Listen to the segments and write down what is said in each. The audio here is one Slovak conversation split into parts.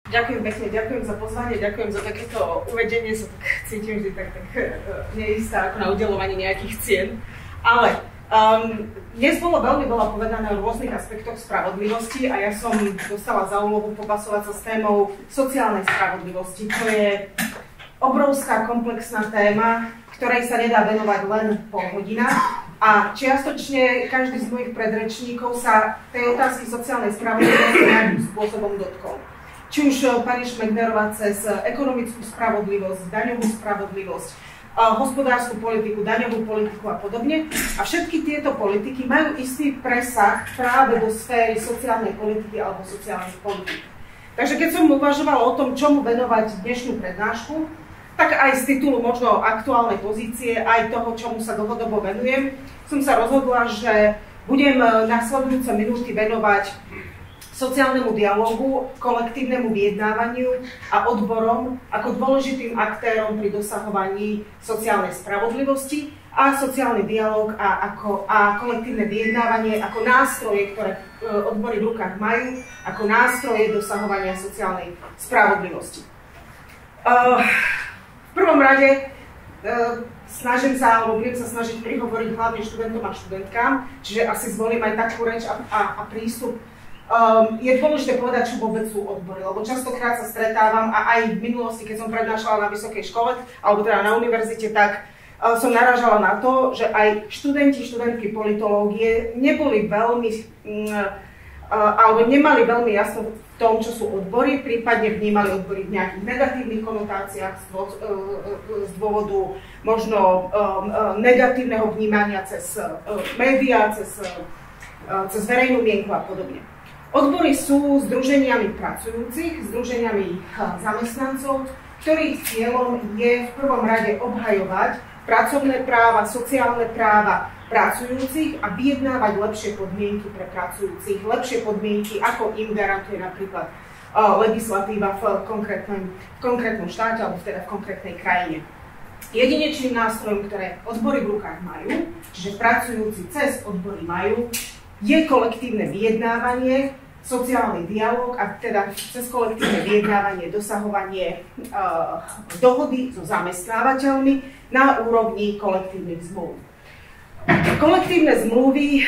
Ďakujem pekne, ďakujem za pozvanie, ďakujem za takéto uvedenie, sa tak cítim vždy tak neistá ako na udeľovanie nejakých cien. Ale dnes bolo veľmi veľa povedané o rôznych aspektoch spravodlivosti a ja som dostala za úlohu popasovať sa s témou sociálnej spravodlivosti. To je obrovská komplexná téma, ktorej sa nedá venovať len pol hodina. A čiastočne každý z mojich predrečníkov sa tej otázky sociálnej spravodlivosti nejakým spôsobom dotkol. Či už pani Šmegnerová cez ekonomickú spravodlivosť, daňovú spravodlivosť, hospodárskú politiku, daňovú politiku a podobne. A všetky tieto politiky majú istý presah práve do sféry sociálnej politiky alebo sociálnych politik. Takže keď som uvažovala o tom, čomu venovať dnešnú prednášku, tak aj z titulu možno aktuálnej pozície, aj toho, čomu sa dlhodobo venujem, som sa rozhodla, že budem nasledujúce minúty venovať sociálnemu dialógu, kolektívnemu vyjednávaniu a odborom ako dôležitým aktérom pri dosahovaní sociálnej spravodlivosti a sociálny dialóg a kolektívne vyjednávanie ako nástroje, ktoré odbory v rukách majú, ako nástroje dosahovania sociálnej spravodlivosti. V prvom rade budem sa snažiť prihovoriť hlavne študentom a študentkám, čiže asi zvolím aj takú reč a prístup. Je dôležité povedať, čo vôbec sú odbory, lebo častokrát sa stretávam a aj v minulosti, keď som prednášala na vysokej škole, alebo teda na univerzite, tak som narážala na to, že aj študentky politológie neboli veľmi, alebo nemali veľmi jasno v tom, čo sú odbory, prípadne vnímali odbory v nejakých negatívnych konotáciách z dôvodu možno negatívneho vnímania cez médiá, cez verejnú mienku a podobne. Odbory sú združeniami pracujúcich, združeniami zamestnancov, ktorých cieľom je v prvom rade obhajovať pracovné práva, sociálne práva pracujúcich a vyjednávať lepšie podmienky pre pracujúcich, lepšie podmienky, ako im garantuje napríklad legislatíva v konkrétnom štáte alebo teda v konkrétnej krajine. Jedinečným nástrojom, ktoré odbory v rukách majú, čiže pracujúci cez odbory majú, je kolektívne vyjednávanie, sociálny dialóg a teda cez kolektívne vyjednávanie dosahovanie dohody so zamestnávateľmi na úrovni kolektívnych zmluv. Kolektívne zmluvy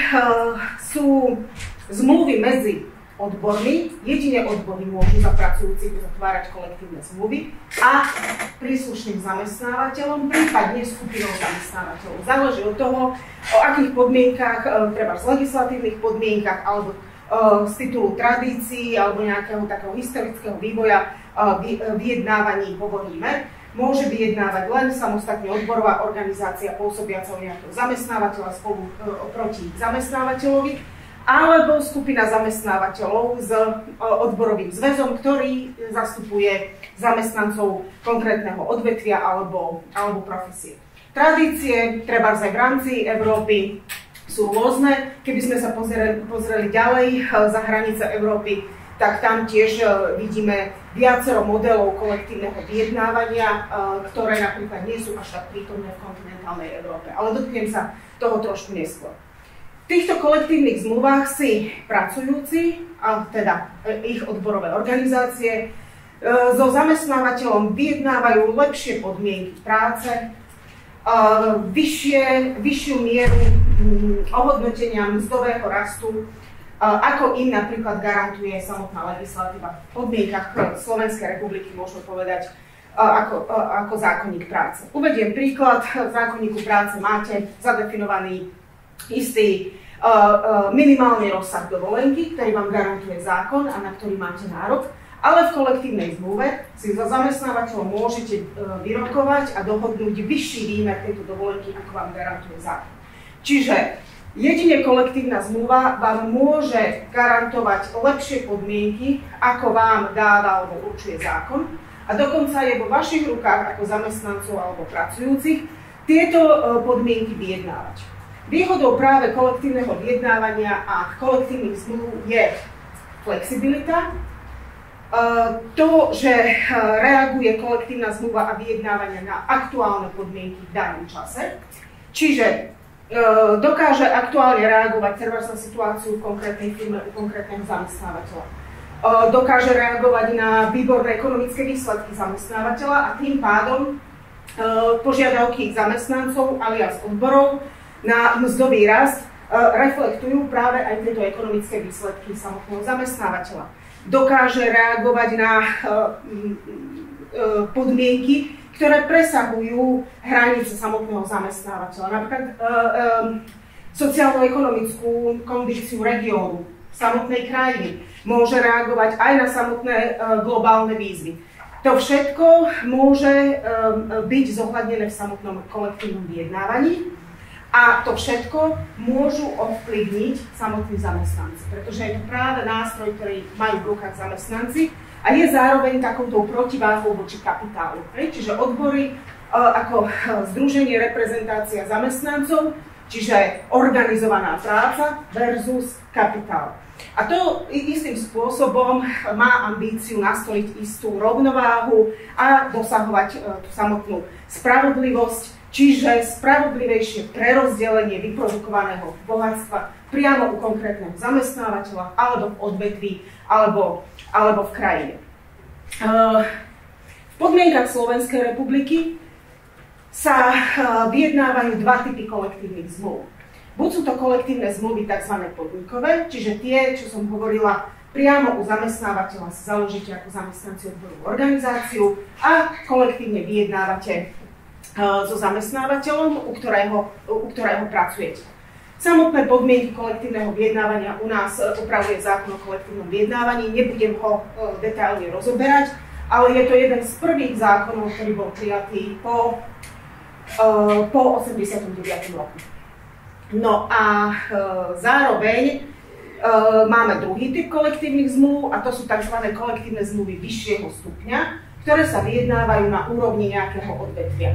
sú zmluvy medzi odbormi, jedine odbory môžu za pracujúcich zatvárať kolektívne zmluvy a príslušným zamestnávateľom, prípadne skupinou zamestnávateľov. Záleží od toho, o akých podmienkach, treba z legislatívnych podmienkach, alebo z titulu tradícií, alebo nejakého takého historického vývoja vyjednávaní hovoríme. Môže vyjednávať len samostatne odborová organizácia pôsobiaca u nejakého zamestnávateľa spolu oproti zamestnávateľovi, alebo skupina zamestnávateľov s odborovým zväzom, ktorý zastupuje zamestnancov konkrétneho odvetvia alebo profesie. Tradície, trebárs aj v rámci Európy, sú rôzne. Keby sme sa pozreli ďalej za hranice Európy, tak tam tiež vidíme viacero modelov kolektívneho vyjednávania, ktoré napríklad nie sú až tak prítomné v kontinentálnej Európe. Ale dotknem sa toho trošku neskôr. V týchto kolektívnych zmluvách si pracujúci, a teda ich odborové organizácie, so zamestnávateľom vyjednávajú lepšie podmienky práce, vyššiu mieru ohodnotenia mzdového rastu, ako im napríklad garantuje samotná legislatíva. V podmienkach Slovenskej republiky môžeme povedať ako zákonník práce. Uvediem príklad. V zákonníku práce máte zadefinovaný istý minimálny rozsah dovolenky, ktorý vám garantuje zákon a na ktorý máte nárok, ale v kolektívnej zmluve si za zamestnávateľom môžete vyrokovať a dohodnúť vyšší výmer tejto dovolenky, ako vám garantuje zákon. Čiže jedine kolektívna zmluva vám môže garantovať lepšie podmienky, ako vám dáva alebo určuje zákon, a dokonca je vo vašich rukách ako zamestnancov alebo pracujúcich tieto podmienky vyjednávať. Výhodou práve kolektívneho vyjednávania a kolektívnych zmluv je flexibilita, to, že reaguje kolektívna zmluva a vyjednávania na aktuálne podmienky v danom čase, čiže dokáže aktuálne reagovať na situáciu v konkrétnej firme u konkrétneho zamestnávateľa. dokáže reagovať na výborné ekonomické výsledky zamestnávateľa a tým pádom požiadavky zamestnancov alias odborov na mzdový rast reflektujú práve aj tieto ekonomické výsledky samotného zamestnávateľa. Dokáže reagovať na podmienky, ktoré presahujú hranice samotného zamestnávateľa. Napríklad sociálno-ekonomickú kondíciu regiónu, samotnej krajiny. Môže reagovať aj na samotné globálne výzvy. To všetko môže byť zohľadnené v samotnom kolektívnom vyjednávaní a to všetko môžu ovplyvniť samotní zamestnanci, pretože je to práve nástroj, ktorý majú v rukách zamestnanci a je zároveň takouto protiváhou voči kapitálu. Čiže odbory ako združenie reprezentácia zamestnancov, čiže organizovaná práca versus kapitál. A to istým spôsobom má ambíciu nastoliť istú rovnováhu a dosahovať tú samotnú spravodlivosť, čiže spravodlivejšie prerozdelenie vyprodukovaného bohatstva priamo u konkrétneho zamestnávateľa alebo v odvetví, alebo v krajine. V podmienkach Slovenskej republiky sa vyjednávajú dva typy kolektívnych zmluv. Buď sú to kolektívne zmluvy tzv. Podnikové, čiže tie, čo som hovorila, priamo u zamestnávateľa si založíte ako zamestnanci odborovú organizáciu a kolektívne vyjednávate so zamestnávateľom, u ktorého pracujete. Samotné podmienky kolektívneho vyjednávania u nás upravuje zákon o kolektívnom vyjednávaní, nebudem ho detailne rozoberať, ale je to jeden z prvých zákonov, ktorý bol prijatý po 89. roku. No a zároveň máme druhý typ kolektívnych zmluv a to sú tzv. Kolektívne zmluvy vyššieho stupňa, ktoré sa vyjednávajú na úrovni nejakého odvetvia.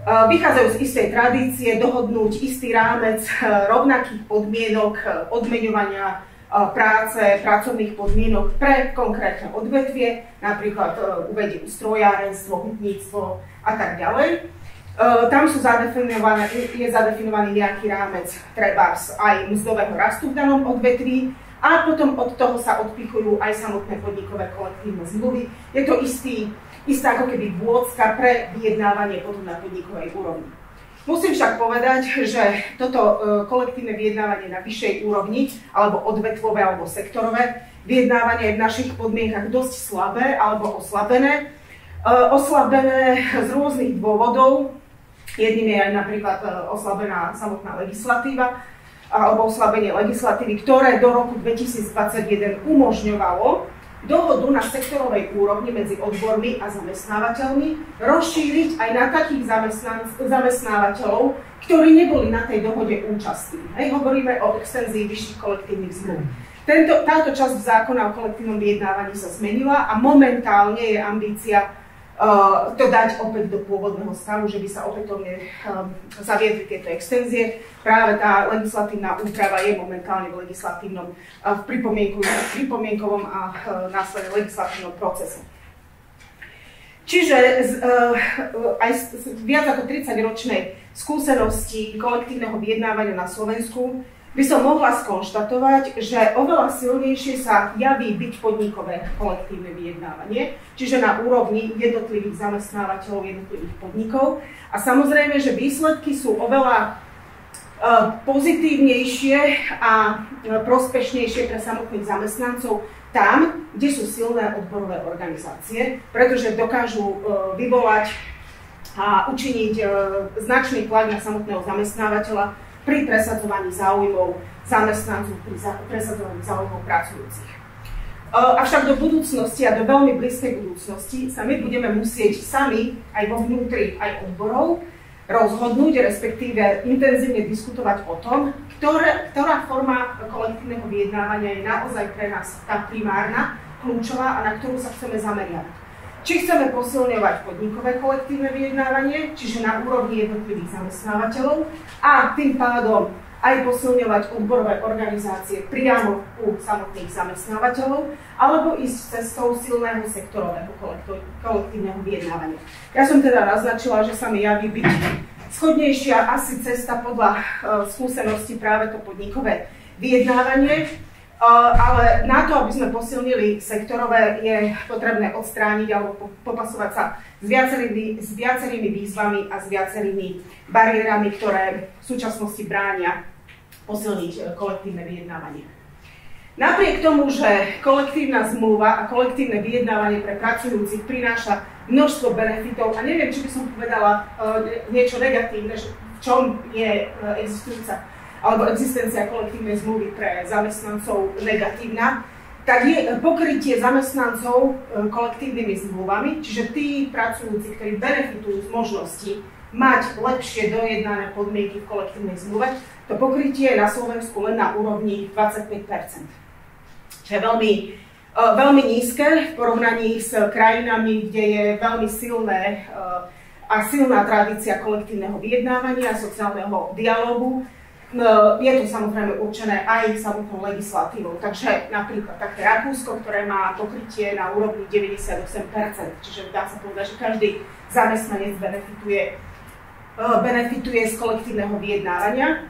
Vychádzajú z istej tradície dohodnúť istý rámec rovnakých podmienok odmeňovania práce, pracovných podmienok pre konkrétne odvetvie, napríklad uvediem strojárenstvo, hutníctvo a tak ďalej. Tam je zadefinovaný nejaký rámec trebárs aj mzdového rastu v danom odvetví a potom od toho sa odpichujú aj samotné podnikové kolektívne zmluvy. Je to istá ako keby vôdzka pre vyjednávanie potom na podnikovej úrovni. Musím však povedať, že toto kolektívne vyjednávanie na vyššej úrovni, alebo odvetvové, alebo sektorové vyjednávanie je v našich podmienkach dosť slabé alebo oslabené. Oslabené z rôznych dôvodov. Jedným je aj napríklad oslabená samotná legislatíva alebo oslabenie legislatívy, ktoré do roku 2021 umožňovalo dohodu na sektorovej úrovni medzi odbormi a zamestnávateľmi rozšíriť aj na takých zamestnávateľov, ktorí neboli na tej dohode účastní. Hovoríme o extenzii vyšších kolektívnych zmluv. Táto časť zákona o kolektívnom vyjednávaní sa zmenila a momentálne je ambícia to dať opäť do pôvodného stavu, že by sa opätovne zaviedli tieto extenzie. Práve tá legislatívna úprava je momentálne v legislatívnom, v pripomienkovom a následne legislatívnom procese. Čiže aj z viac ako 30-ročnej skúsenosti kolektívneho vyjednávania na Slovensku by som mohla skonštatovať, že oveľa silnejšie sa javí byť podnikové kolektívne vyjednávanie, čiže na úrovni jednotlivých zamestnávateľov, jednotlivých podnikov. A samozrejme, že výsledky sú oveľa pozitívnejšie a prospešnejšie pre samotných zamestnancov tam, kde sú silné odborové organizácie, pretože dokážu vyvolať a učiniť značný tlak na samotného zamestnávateľa pri presadzovaní záujmov zamestnancov, pri presadzovaní záujmov pracujúcich. Avšak do budúcnosti a do veľmi blízkej budúcnosti sa my budeme musieť sami aj vo vnútri aj odborov rozhodnúť, respektíve intenzívne diskutovať o tom, ktorá forma kolektívneho vyjednávania je naozaj pre nás tá primárna, kľúčová a na ktorú sa chceme zameriavať. Či chceme posilňovať podnikové kolektívne vyjednávanie, čiže na úrovni jednotlivých zamestnávateľov a tým pádom aj posilňovať odborové organizácie priamo u samotných zamestnávateľov, alebo ísť cestou silného sektorového kolektívneho vyjednávania. Ja som teda naznačila, že sa mi javí byť schodnejšia asi cesta podľa skúsenosti práve to podnikové vyjednávanie. Ale na to, aby sme posilnili sektorové, je potrebné odstrániť alebo popasovať sa s viacerými výzvami a s viacerými bariérami, ktoré v súčasnosti bránia posilniť kolektívne vyjednávanie. Napriek tomu, že kolektívna zmluva a kolektívne vyjednávanie pre pracujúcich prináša množstvo benefitov, a neviem, či by som povedala niečo negatívne, že v čom je existujúca alebo existencia kolektívnej zmluvy pre zamestnancov negatívna, tak je pokrytie zamestnancov kolektívnymi zmluvami, čiže tí pracujúci, ktorí benefitujú z možnosti mať lepšie dojednané podmienky v kolektívnej zmluve, to pokrytie je na Slovensku len na úrovni 25%. Čo je veľmi nízke v porovnaní s krajinami, kde je veľmi silná tradícia kolektívneho vyjednávania a sociálneho dialógu. Je to samozrejme určené aj samotnou legislatívou. Takže napríklad také Rakúsko, ktoré má pokrytie na úrovni 98%, čiže dá sa povedať, že každý zamestnanec benefituje z kolektívneho vyjednávania,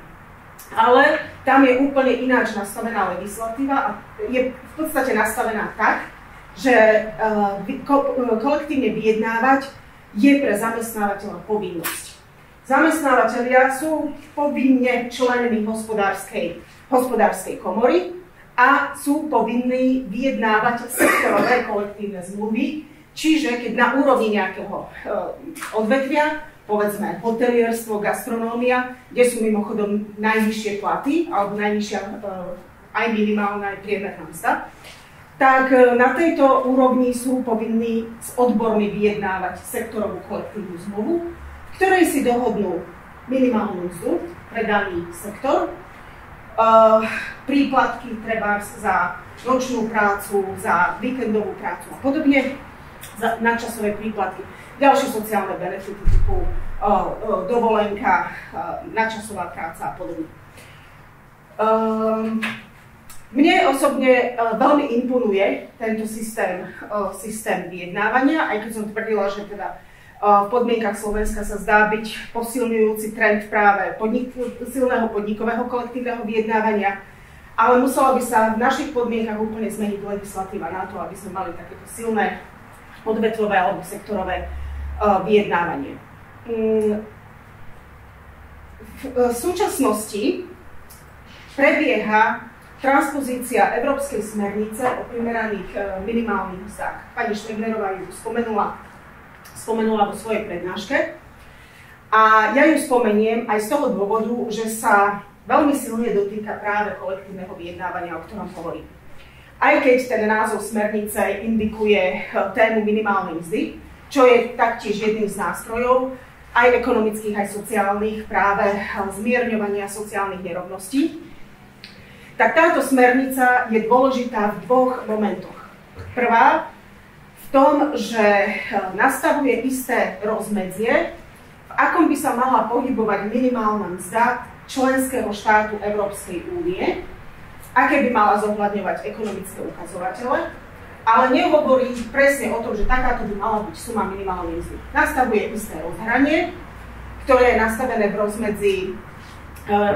ale tam je úplne ináč nastavená legislatíva a je v podstate nastavená tak, že kolektívne vyjednávať je pre zamestnávateľa povinnosť. Zamestnávateľia sú povinne členmi hospodárskej komory a sú povinní vyjednávať sektorové kolektívne zmluvy, čiže keď na úrovni nejakého odvetvia, povedzme hotelierstvo, gastronómia, kde sú mimochodom najnižšie platy, alebo najnižšia aj minimálna, aj priemerná mzda, tak na tejto úrovni sú povinní s odbormi vyjednávať sektorovú kolektívnu zmluvu, v ktorej si dohodnú minimálnu mzdu pre daný sektor, príplatky treba za nočnú prácu, za víkendovú prácu a podobne, za nadčasové príplatky, ďalšie sociálne benefity typu dovolenka, nadčasová práca a podobne. Mne osobne veľmi imponuje tento systém vyjednávania, aj keď som tvrdila, že teda v podmienkach Slovenska sa zdá byť posilňujúci trend práve silného podnikového kolektívneho vyjednávania, ale musela by sa v našich podmienkach úplne zmeniť legislatíva na to, aby sme mali takéto silné odvetvové alebo sektorové vyjednávanie. V súčasnosti prebieha transpozícia Európskej smernice o primeraných minimálnych mzdách. Pani Štegnerová ju spomenula vo svojej prednáške. A ja ju spomeniem aj z toho dôvodu, že sa veľmi silne dotýka práve kolektívneho vyjednávania, o ktorom hovorím. Aj keď ten názov smernice indikuje tému minimálnej mzdy, čo je taktiež jedným z nástrojov, aj ekonomických, aj sociálnych, práve zmierňovania sociálnych nerovností, tak táto smernica je dôležitá v dvoch momentoch. Prvá, v tom, že nastavuje isté rozmedzie, v akom by sa mala pohybovať minimálna mzda členského štátu Európskej únie, aké by mala zohľadňovať ekonomické ukazovatele, ale nehovorí presne o tom, že takáto by mala byť suma minimálnej mzdy. Nastavuje isté rozhranie, ktoré je nastavené v rozmedzi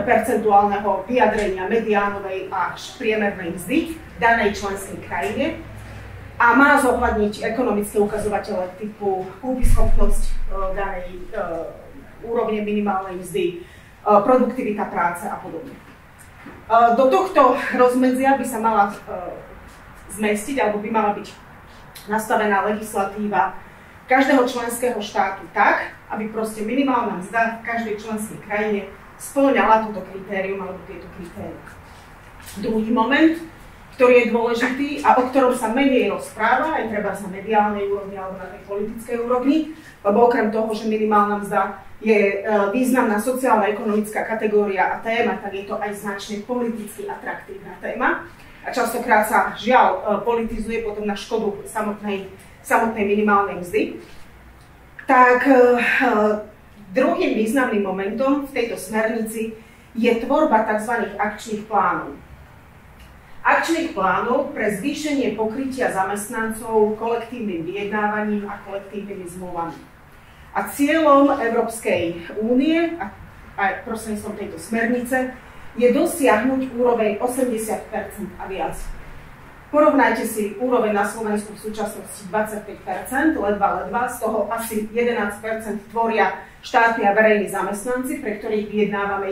percentuálneho vyjadrenia mediánovej až priemernej mzdy v danej členskej krajine a má zohľadniť ekonomické ukazovatele typu kúpyschopnosť danej úrovne minimálnej mzdy, produktivita práce a podobne. Do tohto rozmedzia by sa mala zmestiť, alebo by mala byť nastavená legislatíva každého členského štátu tak, aby proste minimálna mzda v každej členskej krajine spĺňala toto kritérium alebo tieto kritéria. Druhý moment, ktorý je dôležitý a o ktorom sa menej rozpráva, aj treba na mediálnej úrovni alebo na tej politickej úrovni, lebo okrem toho, že minimálna mzda je významná sociálna-ekonomická kategória a téma, tak je to aj značne politicky atraktívna téma. A častokrát sa žiaľ politizuje potom na škodu samotnej minimálnej mzdy. Tak druhým významným momentom v tejto smernici je tvorba tzv. Akčných plánov. Akčných plánov pre zvýšenie pokrytia zamestnancov kolektívnym vyjednávaním a kolektívnymi zmluvami. A cieľom Európskej únie a prostredníctvom tejto smernice je dosiahnuť úroveň 80% a viac. Porovnajte si úroveň na Slovensku v súčasnosti 25%, ledva, z toho asi 11% tvoria štátni a verejní zamestnanci, pre ktorých vyjednávame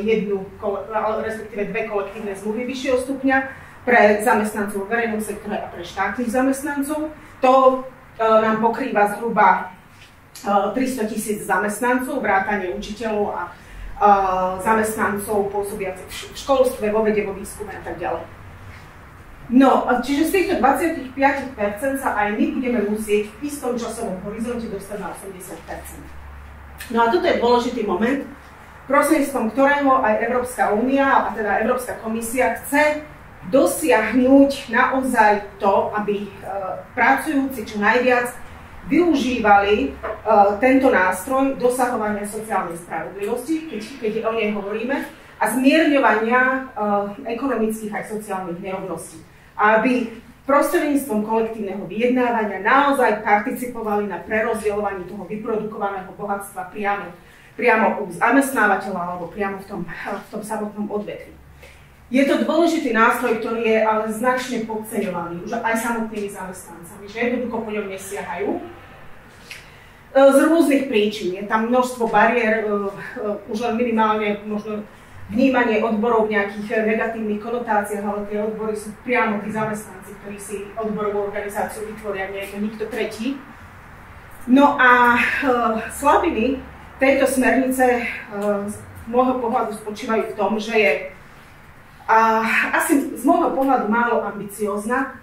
respektíve dve kolektívne zmluvy vyššieho stupňa, pre zamestnancov v verejnom sektore a pre štátnych zamestnancov. To nám pokrýva zhruba 300 000 zamestnancov, vrátane učiteľov a zamestnancov pôsobiacich v školstve, vo vede, vo výskume a tak ďalej. No, čiže z týchto 25% sa aj my budeme musieť v istom časovom horizonte dostať na 80%. No a toto je dôležitý moment, prostredníctvom ktorého aj Európska únia, a teda Európska komisia chce dosiahnuť naozaj to, aby pracujúci čo najviac využívali tento nástroj dosahovania sociálnej spravodlivosti, keď o nej hovoríme, a zmierňovania ekonomických aj sociálnych nerovností. Aby prostredníctvom kolektívneho vyjednávania naozaj participovali na prerozdeľovaní toho vyprodukovaného bohatstva priamo u zamestnávateľa alebo priamo v tom samotnom odvetví. Je to dôležitý nástroj, ktorý je ale značne podceňovaný už aj samotnými zamestnancami, že jednoducho po ňom nesiahajú. Z rôznych príčin. Je tam množstvo bariér, už len minimálne možno vnímanie odborov v nejakých negatívnych konotáciách, ale tie odbory sú priamo tí zamestnanci, ktorí si odborovú organizáciu vytvoria, nie je to nikto tretí. No a slabiny tejto smernice z môjho pohľadu spočívajú v tom, že je asi z môjho pohľadu málo ambiciózna.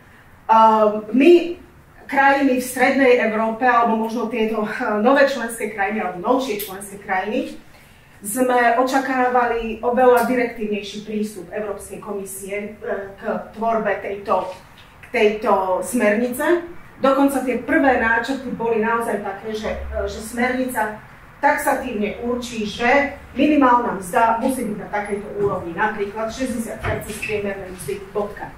My, krajiny v strednej Európe, alebo možno tieto nové členské krajiny, alebo novšie členské krajiny, sme očakávali oveľa direktívnejší prístup Európskej komisie k tvorbe tejto smernice. Dokonca tie prvé náčrty boli naozaj také, že smernica taxatívne určí, že minimálna mzda musí byť na takejto úrovni, napríklad 60% priemernej mzdy, bodka.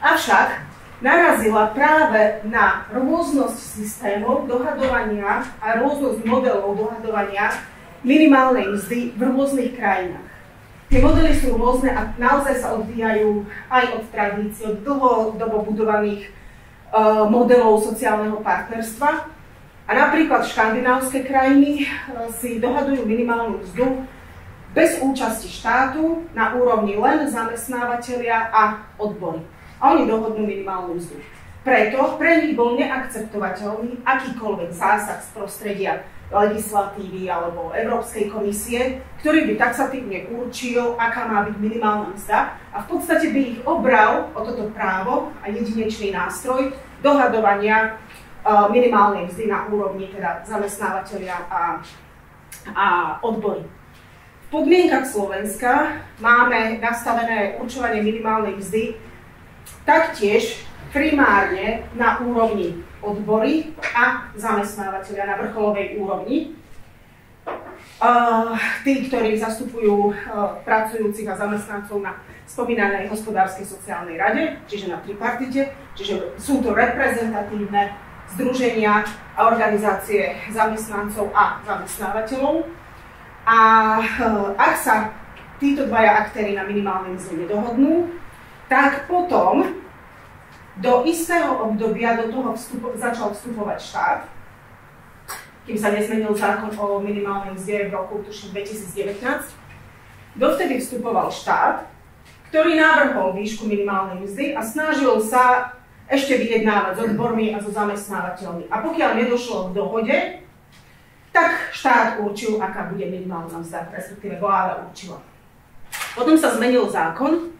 Avšak narazila práve na rôznosť systémov dohadovania a rôznosť modelov dohadovania minimálnej mzdy v rôznych krajinách. Tie modely sú rôzne a naozaj sa odvíjajú aj od tradícií, od dlhodobo budovaných modelov sociálneho partnerstva. A napríklad škandinávske krajiny si dohadujú minimálnu mzdu bez účasti štátu na úrovni len zamestnávateľia a odbory. A oni dohodnú minimálnu mzdu. Preto pre nich bol neakceptovateľný akýkoľvek zásah z prostredia legislatívy alebo Európskej komisie, ktorý by taxatívne určil, aká má byť minimálna mzda a v podstate by ich obral o toto právo a jedinečný nástroj dohadovania minimálnej mzdy na úrovni teda zamestnávateľia a odbory. V podmienkach Slovenska máme nastavené určovanie minimálnej mzdy taktiež primárne na úrovni odbory a zamestnávateľia na vrcholovej úrovni. Tí, ktorí zastupujú pracujúcich a zamestnancov na spomínanej hospodárskej sociálnej rade, čiže na tripartite, čiže sú to reprezentatívne združenia a organizácie zamestnancov a zamestnávateľov. A ak sa títo dvaja aktéri na minimálnej mzde nedohodnú, tak potom do istého obdobia do toho začal vstupovať štát, kým sa nezmenil zákon o minimálnej mzde v roku 2019. Dovtedy vstupoval štát, ktorý navrhol výšku minimálnej mzdy a snažil sa ešte vyjednávať s odbormi a so zamestnávateľmi. A pokiaľ nedošlo k dohode, tak štát určil, aká bude minimálna mzda, respektíve vláda určila. Potom sa zmenil zákon,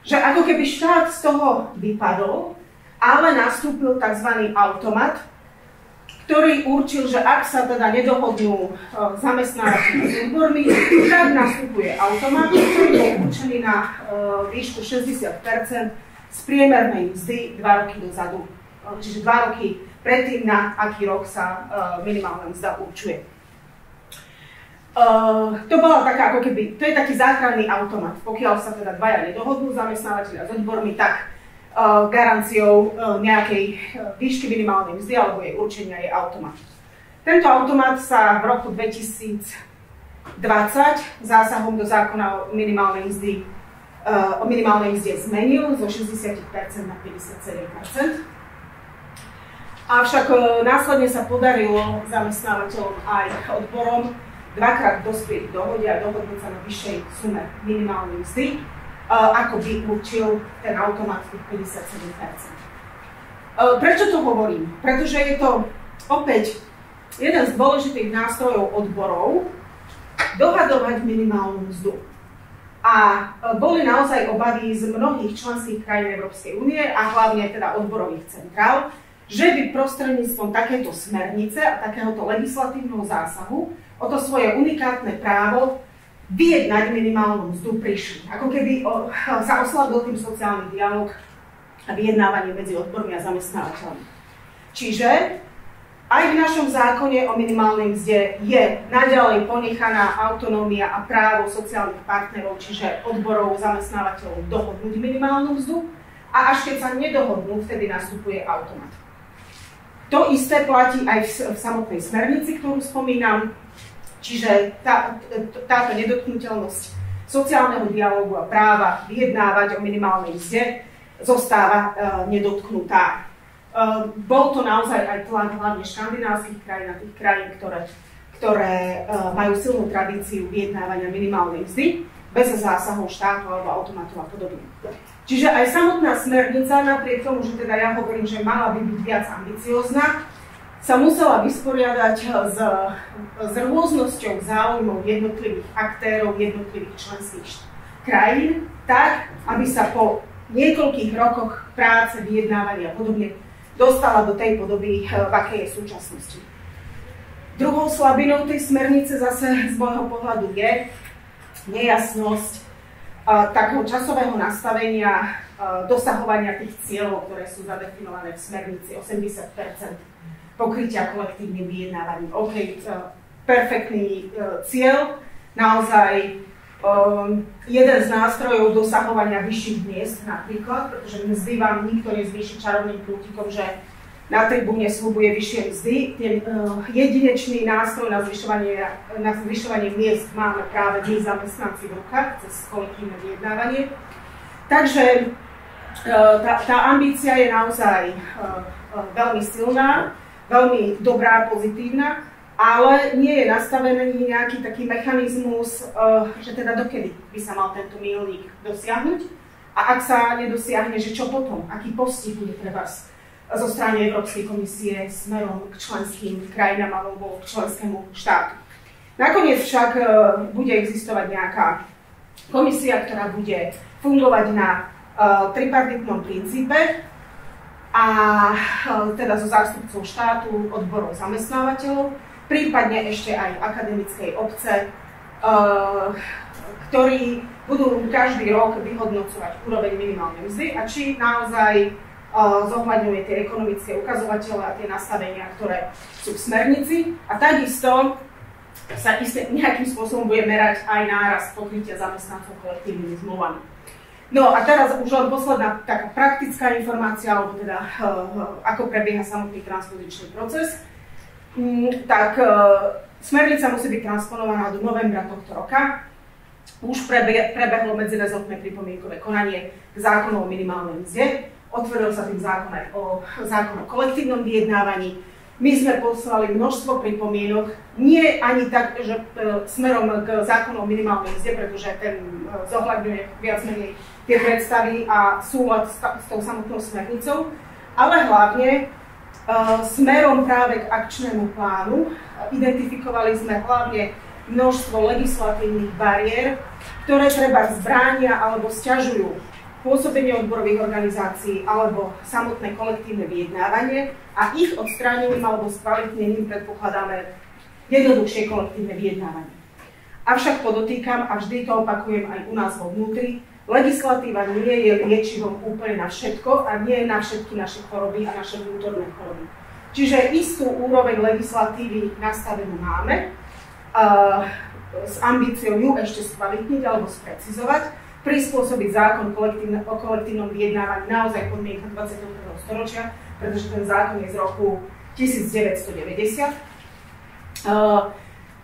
že ako keby štát z toho vypadol, ale nastúpil tzv. Automat, ktorý určil, že ak sa teda nedohodnú zamestnávateľi s odbormi, tak nastupuje automat, ktorý je určený na výšku 60% z priemernej mzdy 2 roky dozadu. Čiže 2 roky predtým, na aký rok sa minimálna mzda určuje. To bola taká, ako keby, to je taký záchranný automat. Pokiaľ sa teda dvaja nedohodnú, zamestnávateľia s odbormi, tak garanciou nejakej výšky minimálnej mzdy alebo jej určenia je automat. Tento automat sa v roku 2019 zásahom do zákona o minimálnej mzde zmenil zo 60% na 57%. Avšak následne sa podarilo zamestnávateľom aj odborom dvakrát dospieť k dohode a dohodnúť sa na vyššej sume minimálnej mzdy, ako by určil ten automat tých 57%. Prečo to hovorím? Pretože je to opäť jeden z dôležitých nástrojov odborov dohadovať minimálnu mzdu. A boli naozaj obavy z mnohých členských krajín Európskej únie a hlavne teda odborových centrál, že by prostredníctvom takéto smernice a takéhoto legislatívneho zásahu o to svoje unikátne právo vyjednať minimálnu mzdu prišli. Ako keby sa oslabil tým sociálny dialóg a vyjednávanie medzi odbormi a zamestnávateľmi. Čiže aj v našom zákone o minimálnej mzde je naďalej ponechaná autonómia a právo sociálnych partnerov, čiže odborov, zamestnávateľov dohodnúť minimálnu mzdu a až keď sa nedohodnú, vtedy nastupuje automat. To isté platí aj v samotnej smernici, ktorú spomínam, čiže táto nedotknuteľnosť sociálneho dialógu a práva vyjednávať o minimálnej mzde zostáva nedotknutá. Bol to naozaj aj tlak hlavne škandinávskych krajín a tých krajín, ktoré majú silnú tradíciu vyjednávania minimálnej mzdy bez zásahov štátu alebo automatu a podobne. Čiže aj samotná smernica, napriek tomu, že teda ja hovorím, že mala by byť viac ambiciózna, sa musela vysporiadať s rôznosťou záujmov jednotlivých aktérov, jednotlivých členských krajín, tak, aby sa po niekoľkých rokoch práce, vyjednávania a podobne dostala do tej podoby, v akej je v súčasnosti. Druhou slabinou tej smernice zase z môjho pohľadu je nejasnosť takého časového nastavenia dosahovania tých cieľov, ktoré sú zadefinované v smernici 80% pokrytia kolektívnym vyjednávaním. OK, perfektný cieľ, naozaj jeden z nástrojov dosahovania vyšších miest napríklad, pretože mzdy vám nikto nezvýši čarovným prútikom, že na tribúne sľubuje vyššie mzdy. Ten jedinečný nástroj na zvyšovanie miest máme práve my zamestnanci v rukách cez kolektívne vyjednávanie. Takže tá ambícia je naozaj veľmi silná, veľmi dobrá, pozitívna, ale nie je nastavený nejaký taký mechanizmus, že teda dokedy by sa mal tento míľnik dosiahnuť a ak sa nedosiahne, že čo potom, aký postih bude pre vás zo strany Európskej komisie smerom k členským krajinám alebo k členskému štátu. Nakoniec však bude existovať nejaká komisia, ktorá bude fungovať na tripartitnom princípe a teda so zástupcov štátu, odborov, zamestnávateľov, prípadne ešte aj akademickej obce, ktorí budú každý rok vyhodnocovať úroveň minimálnej mzdy a či naozaj zohľadňuje tie ekonomické ukazovatele a tie nastavenia, ktoré sú v smernici. A takisto sa nejakým spôsobom bude merať aj nárast pokrytia zamestnancov kolektívnymi zmluvami. No a teraz už len posledná taká praktická informácia, alebo teda ako prebieha samotný transpozičný proces. Tak smernica musí byť transponovaná do novembra tohto roka. Už prebehlo medzirezortné pripomienkové konanie k zákonu o minimálnej mzde. Otvoril sa tým zákon o kolektívnom vyjednávaní. My sme poslali množstvo pripomienok, nie ani tak, že smerom k zákonu o minimálnej mzde, pretože ten zohľadňuje viac menej tie predstavy a súlad s tou samotnou smernicou, ale hlavne smerom práve k akčnému plánu. Identifikovali sme hlavne množstvo legislatívnych bariér, ktoré treba zbránia alebo sťažujú pôsobenie odborových organizácií alebo samotné kolektívne vyjednávanie a ich odstránením alebo skvalitnením predpokladáme jednoduchšie kolektívne vyjednávanie. Avšak podotýkam, a vždy to opakujem aj u nás vo vnútri, legislatíva nie je liečivom úplne na všetko a nie je na všetky naše choroby a naše vnútorné choroby. Čiže istú úroveň legislatívy nastavenú máme, s ambíciou ju ešte skvalitniť alebo sprecizovať, prispôsobiť zákon o kolektívnom vyjednávaní naozaj podmienkam 21. storočia, pretože ten zákon je z roku 1990.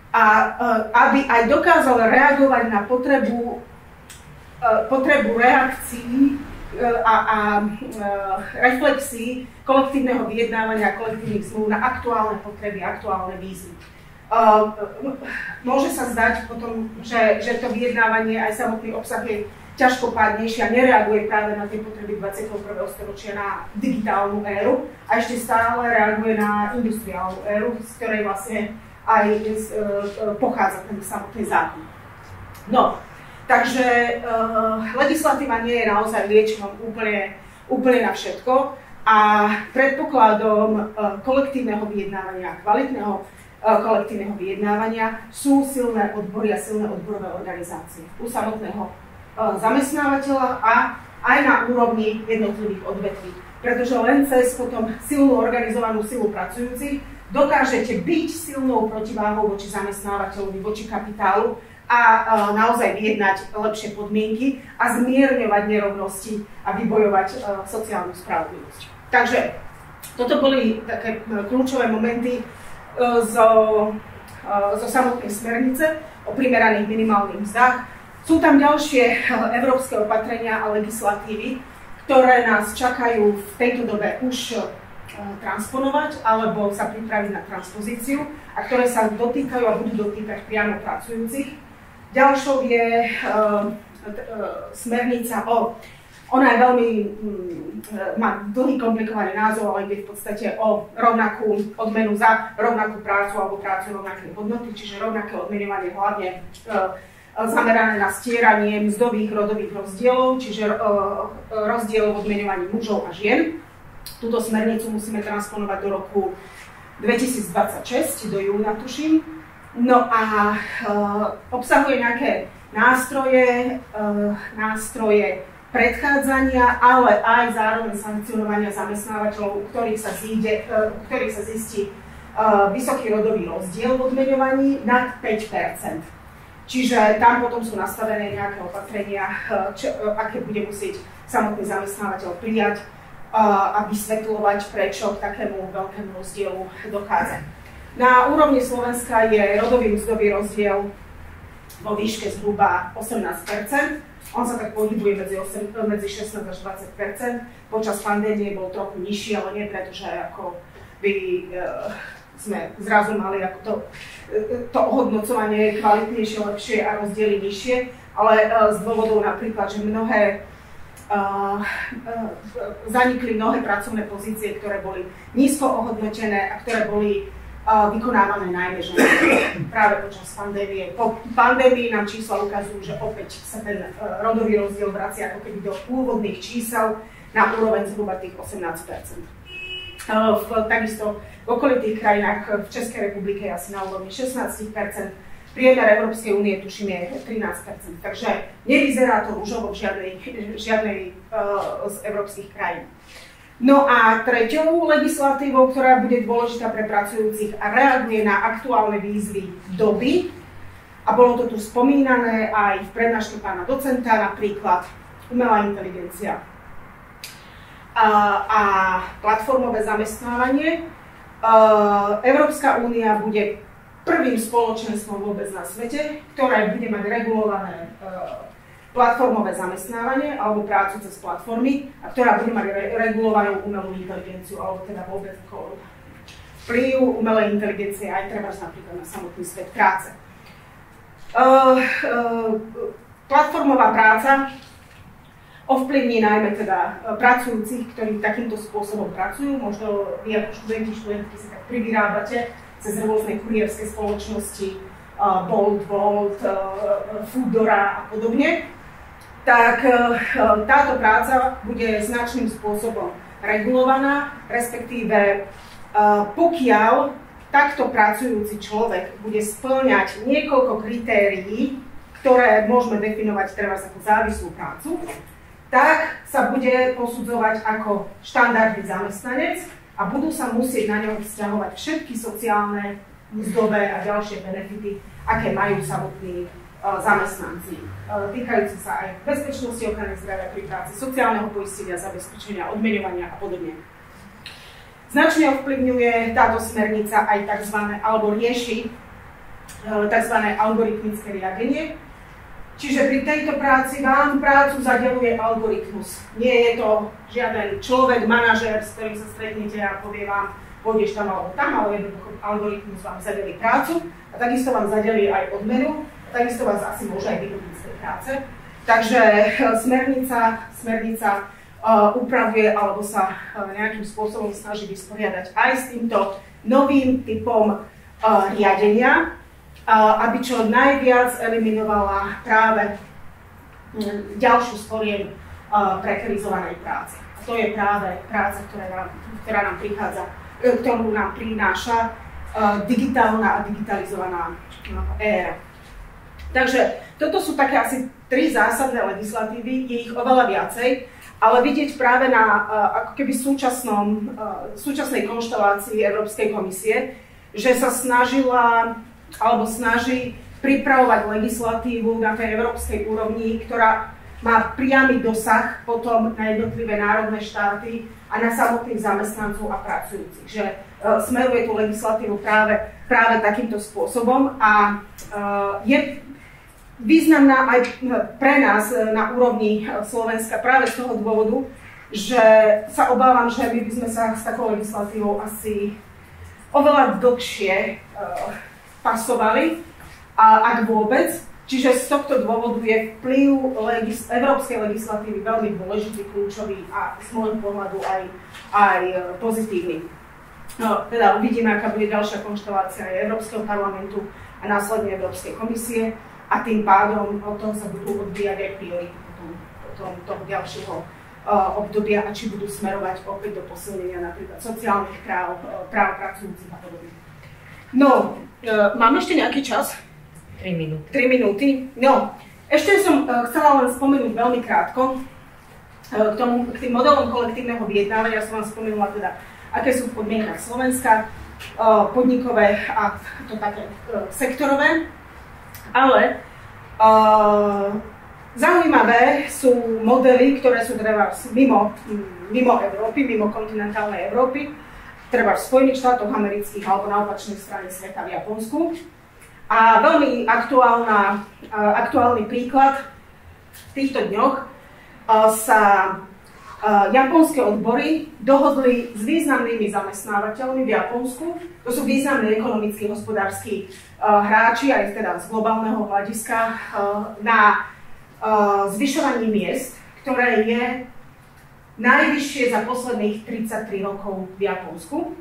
a aby aj dokázal reagovať na potrebu reakcií a reflexí kolektívneho vyjednávania a kolektívnych zmluv na aktuálne potreby, aktuálne výzvy. Môže sa zdať potom, že to vyjednávanie aj samotný obsah je ťažkopádnejšie a nereaguje práve na tie potreby 21. storočia, na digitálnu éru a ešte stále reaguje na industriálnu éru, z ktorej vlastne aj pochádza ten samotný zákon. No, takže legislatíva nie je naozaj liečivom úplne na všetko a predpokladom kolektívneho vyjednávania, kvalitného kolektívneho vyjednávania sú silné odbory a silné odborové organizácie u samotného zamestnávateľa a aj na úrovni jednotlivých odvetví. Pretože len cez potom silnú organizovanú silu pracujúcich dokážete byť silnou protiváhou voči zamestnávateľovi, voči kapitálu a naozaj vyjednať lepšie podmienky a zmierňovať nerovnosti a vybojovať sociálnu spravodlivosť. Takže toto boli také kľúčové momenty zo samotnej smernice o primeraných minimálnych mzdách. Sú tam ďalšie európske opatrenia a legislatívy, ktoré nás čakajú v tejto dobe už transponovať alebo sa pripraviť na transpozíciu a ktoré sa dotýkajú a budú dotýkať priamo pracujúcich. Ďalšou je smernica ona je veľmi, má dlhý komplikovaný názov, ale ide v podstate o rovnakú odmenu za rovnakú prácu alebo prácu rovnakej hodnoty, čiže rovnaké odmeňovanie hlavne zamerané na stieranie mzdových rodových rozdielov, čiže rozdiel v odmeňovaní mužov a žien. Túto smernicu musíme transponovať do roku 2026, do júna tuším. No a obsahuje nejaké nástroje predchádzania, ale aj zároveň sankcionovania zamestnávateľov, u ktorých sa zistí vysoký rodový rozdiel v odmeňovaní nad 5%. Čiže tam potom sú nastavené nejaké opatrenia, aké bude musieť samotný zamestnávateľ prijať a vysvetľovať, prečo k takému veľkému rozdielu dochádza. Na úrovni Slovenska je rodový mzdový rozdiel vo výške zhruba 18%. On sa tak pohybuje medzi 16 až 20%. Počas pandémie bol trochu nižší, ale nie preto, že ako by sme zrazu mali ako to ohodnocovanie kvalitnejšie, lepšie a rozdiely nižšie, ale z dôvodov napríklad, že zanikli mnohé pracovné pozície, ktoré boli nízko ohodnotené a ktoré boli vykonávané najmä ženami práve počas pandémie. Po pandémii nám čísla ukazujú, že opäť sa ten rodový rozdiel vracia ako keby do pôvodných čísel na úroveň zhruba tých 18%. Takisto v okolitých krajinách v Českej republike je asi na úrovni 16%, priemer Európskej únie tuším je 13%, takže nevyzerá to rúžovo v žiadnej z európskych krajín. No a treťou legislatívou, ktorá bude dôležitá pre pracujúcich a reaguje na aktuálne výzvy doby, a bolo to tu spomínané aj v prednáške pána docenta, napríklad umelá inteligencia a platformové zamestnávanie. Európska únia bude prvým spoločenstvom vôbec na svete, ktoré bude mať regulované platformové zamestnávanie alebo prácu cez platformy a ktorá bude mať regulovanú umelú inteligenciu alebo teda vôbec vplyv umelej inteligencie aj treba napríklad na samotný svet práce. Platformová práca ovplyvní najmä teda pracujúcich, ktorí takýmto spôsobom pracujú. Možno vy ako študentky si tak privyrábate cez rôzne kurierské spoločnosti, Bolt, Foodora a podobne. Tak táto práca bude značným spôsobom regulovaná, respektíve pokiaľ takto pracujúci človek bude spĺňať niekoľko kritérií, ktoré môžeme definovať teraz ako závislú prácu, tak sa bude posudzovať ako štandardný zamestnanec a budú sa musieť na ňom vzťahovať všetky sociálne, mzdové a ďalšie benefity, aké majú samotní zamestnanci, týkajúce sa aj bezpečnosti, ochrany zdravia pri práci, sociálneho poistenia, zabezpečenia, odmeňovania a podobne. Značne ovplyvňuje táto smernica aj tzv. Alebo rieši tzv. Algoritmické riadenie. Čiže pri tejto práci vám prácu zadeľuje algoritmus. Nie je to žiaden človek, manažér, s ktorým sa stretnete a povie vám, pôjdeš tam alebo tam, ale jednoducho algoritmus vám zadelí prácu a takisto vám zadelí aj odmenu, a takisto vás asi môže aj vyhodiť z tej práce. Takže smernica upravuje alebo sa nejakým spôsobom snaží vysporiadať aj s týmto novým typom riadenia, aby čo najviac eliminovala práve ďalšiu z prekerizovanej práce. A to je práve práca, ktorá nám prichádza, ktorú nám prináša digitálna a digitalizovaná éra. Takže toto sú také asi 3 zásadné legislatívy, je ich oveľa viacej, ale vidieť práve na ako keby súčasnej konštelácii Európskej komisie, že sa snažila alebo snaží pripravovať legislatívu na tej európskej úrovni, ktorá má priamy dosah potom na jednotlivé národné štáty a na samotných zamestnancov a pracujúcich. Že smeruje tú legislatívu práve takýmto spôsobom a je významná aj pre nás na úrovni Slovenska práve z toho dôvodu, že sa obávam, že my by sme sa s takou legislatívou asi oveľa dlhšie pasovali, ak vôbec. Čiže z tohto dôvodu je vplyv európskej legislatívy veľmi dôležitý, kľúčový a z môjho pohľadu aj pozitívny. No, teda uvidíme, aká bude ďalšia konštelácia aj Európskeho parlamentu a následne Európskej komisie a tým pádom od toho sa budú odvíjať aj priority potom toho ďalšieho obdobia a či budú smerovať opäť do posilnenia napríklad sociálnych práv pracujúcich a podobne. No, mám ešte nejaký čas? 3 minúty. 3 minúty? No, ešte som chcela len spomenúť veľmi krátko k tým modelom kolektívneho vyjednávania. Som vám spomenula teda, aké sú v podmienkach Slovenska, podnikové a to také sektorové. Ale zaujímavé sú modely, ktoré sú treba mimo Európy, mimo kontinentálnej Európy, treba v Spojených štátoch amerických alebo na opačnej strane sveta v Japonsku. A veľmi aktuálny príklad v týchto dňoch sa japonské odbory dohodli s významnými zamestnávateľmi v Japonsku. To sú významní ekonomickí, hospodárski hráči, aj teda z globálneho hľadiska, na zvyšovaní miest, ktoré je najvyššie za posledných 33 rokov v Japonsku.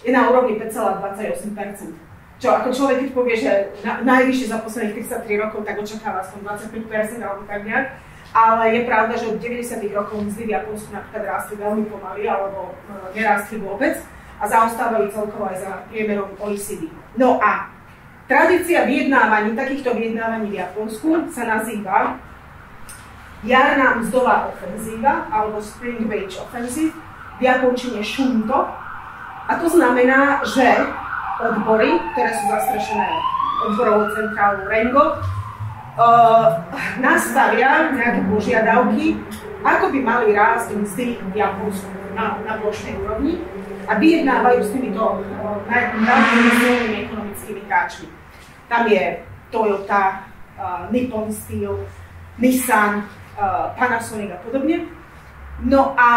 Je na úrovni 5,28%. Čo ako človek, keď povie, že najvyššie za posledných 33 rokov, tak očakáva aspoň 25% alebo tak nejak. Ale je pravda, že od 90. rokov mzdy v Japonsku napríklad rástli veľmi pomaly alebo nerástli vôbec a zaostávajú celkovo aj za priemerom OECD. No a tradícia takýchto vyjednávaní v Japonsku sa nazýva jarná mzdová ofenzíva alebo Spring Wage Offensive, v japončine shunto. A to znamená, že odbory, ktoré sú zastrešené odborovou centrálou Rengo, nastavia nejaké požiadavky, ako by mali rásť mzdy v Japonsku na plošnej úrovni a vyjednávajú s týmito najsilnými ekonomickými hráčmi. Tam je Toyota, Nippon Steel, Nissan, Panasonic a podobne. No a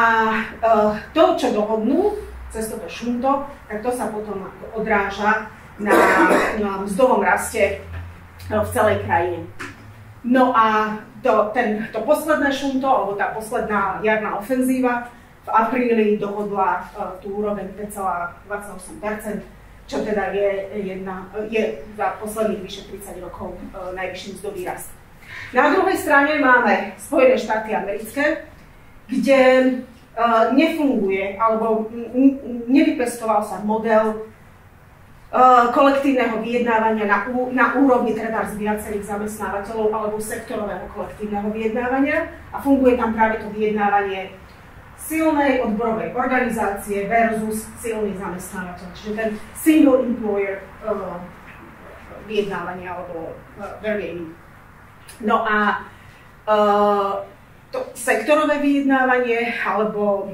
to, čo dohodnú cez toto shunto, tak to sa potom odráža na mzdovom raste v celej krajine. No a to posledné šunto, alebo tá posledná jarná ofenzíva v apríli dohodla tú úroveň 5,28%, čo teda je za posledných vyše 30 rokov najvyšší mzdový rast. Na druhej strane máme Spojené štáty americké, kde nefunguje, alebo nevypestoval sa model kolektívneho vyjednávania na úrovni teda z viacerých zamestnávateľov alebo sektorového kolektívneho vyjednávania a funguje tam práve to vyjednávanie silnej odborovej organizácie versus silný zamestnávateľ, čiže ten single employer vyjednávanie alebo bargaining. No a to sektorové vyjednávanie alebo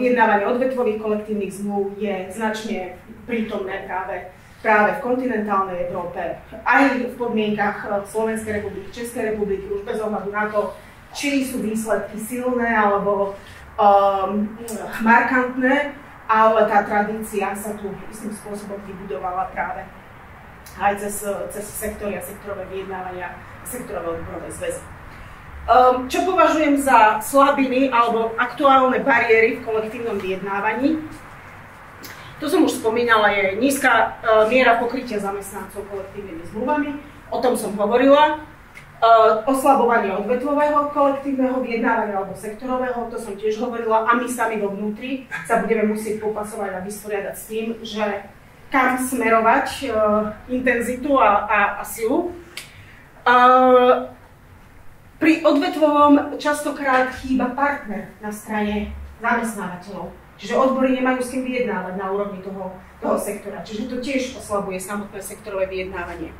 vyjednávanie odvetvových kolektívnych zmluv je značne prítomné práve práve v kontinentálnej Európe, aj v podmienkach Slovenskej republiky, Českej republiky, už bez ohľadu na to, či sú výsledky silné alebo markantné, ale tá tradícia sa tu istým spôsobom vybudovala práve aj cez sektory a sektorové vyjednávania a sektorové odborové zväzy. Čo považujem za slabiny alebo aktuálne bariéry v kolektívnom vyjednávaní? To som už spomínala, je nízka miera pokrytia zamestnancov kolektívnymi zmluvami, o tom som hovorila. Oslabovanie odvetvového kolektívneho vyjednávania alebo sektorového, to som tiež hovorila, a my sami vo vnútri sa budeme musieť popasovať a vysporiadať s tým, že kam smerovať intenzitu a silu. Pri odvetvovom častokrát chýba partner na strane zamestnávateľov, čiže odbory nemajú s kým vyjednávať na úrovni toho sektora, čiže to tiež oslabuje samotné sektorové vyjednávanie.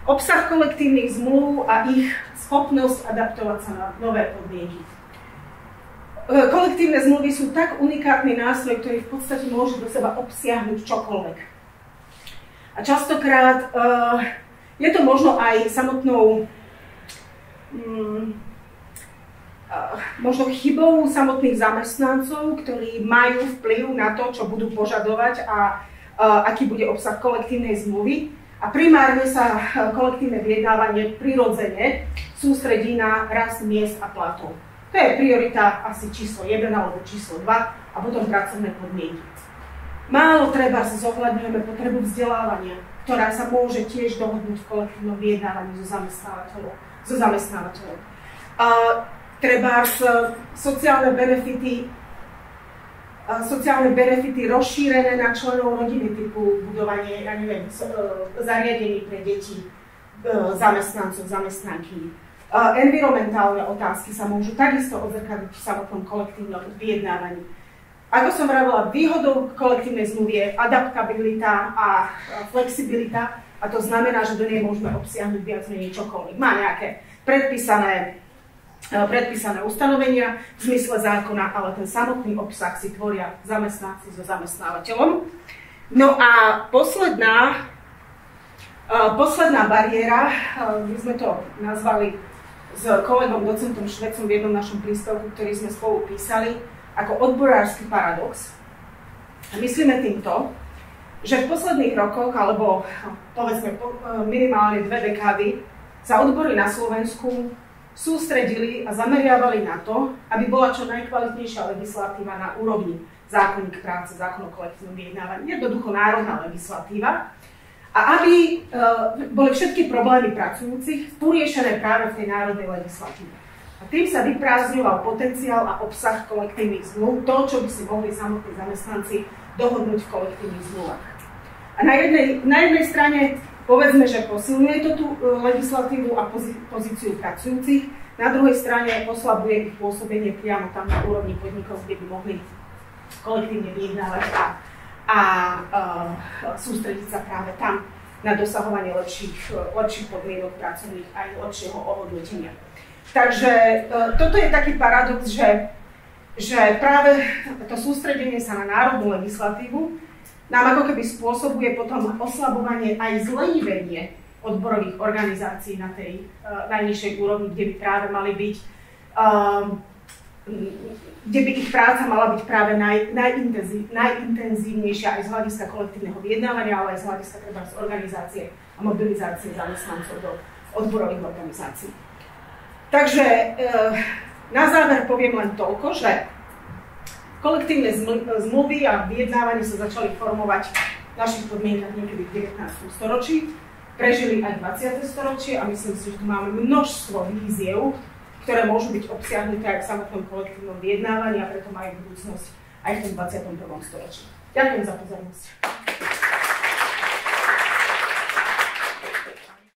Obsah kolektívnych zmluv a ich schopnosť adaptovať sa na nové podmienky. Kolektívne zmluvy sú tak unikátny nástroj, ktorý v podstate môže do seba obsiahnuť čokoľvek. A častokrát je to možno aj samotnou možno chybou samotných zamestnancov, ktorí majú vplyv na to, čo budú požadovať a aký bude obsah kolektívnej zmluvy. A primárne sa kolektívne vyjednávanie prirodzene sústredí na rast miest a platov. To je priorita asi číslo 1 alebo číslo 2 a potom pracovné podmienky. Málo treba si zohľadňujeme potrebu vzdelávania, ktorá sa môže tiež dohodnúť v kolektívnom vyjednávaní so zamestnávateľom. Treba sociálne benefity rozšírené na členov rodiny, typu budovanie, zariadení pre deti, zamestnancov, zamestnanky. Environmentálne otázky sa môžu takisto odzrkadliť v samotnom kolektívnom vyjednávaní. Ako som vravela, výhodou kolektívnej zmluvy je adaptabilita a flexibilita, a to znamená, že do nej môžeme obsiahnuť viac menej čokoľvek. Má nejaké predpísané ustanovenia v zmysle zákona, ale ten samotný obsah si tvoria zamestnanci so zamestnávateľom. No a posledná bariéra, my sme to nazvali s kolegom docentom Švecom v jednom našom príspevku, ktorý sme spolu písali, ako odborársky paradox. A myslíme týmto, že v posledných rokoch, alebo povedzme minimálne 2 dekády, sa odbory na Slovensku sústredili a zameriavali na to, aby bola čo najkvalitnejšia legislatíva na úrovni zákonník práce, zákon o kolektívnom vyjednávaní, jednoducho národná legislatíva, a aby boli všetky problémy pracujúcich poriešené práve v tej národnej legislatíve. A tým sa vyprázdňoval potenciál a obsah kolektívnych zmluv, to, čo by si mohli samotní zamestnanci dohodnúť v kolektívnych zmluvách. A na jednej strane povedzme, že posilňuje to tú legislatívu a pozíciu pracujúcich, na druhej strane oslabuje ich pôsobenie priamo tam na úrovni podnikov, kde by mohli kolektívne vyjednávať a sústrediť sa práve tam na dosahovanie lepších podmienok pracovných aj lepšieho ohodnotenia. Takže toto je taký paradox, že práve to sústredenie sa na národnú legislatívu nám ako keby spôsobuje potom oslabovanie aj zlenivenie odborových organizácií na tej najnižšej úrovni, kde by práve mali byť, kde by ich práca mala byť práve najintenzívnejšia aj z hľadiska kolektívneho vyjednávania, ale aj z hľadiska treba z organizácie a mobilizácie zamestnancov do odborových organizácií. Takže na záver poviem len toľko, že kolektívne zmluvy a vyjednávanie sa začali formovať v našich podmienkach niekedy v 19. storočí, prežili aj 20. storočie a myslím si, že tu máme množstvo víziev, ktoré môžu byť obsiahnuté aj v samotnom kolektívnom vyjednávaní a preto majú budúcnosť aj v tom 21. storočí. Ďakujem za pozornosť.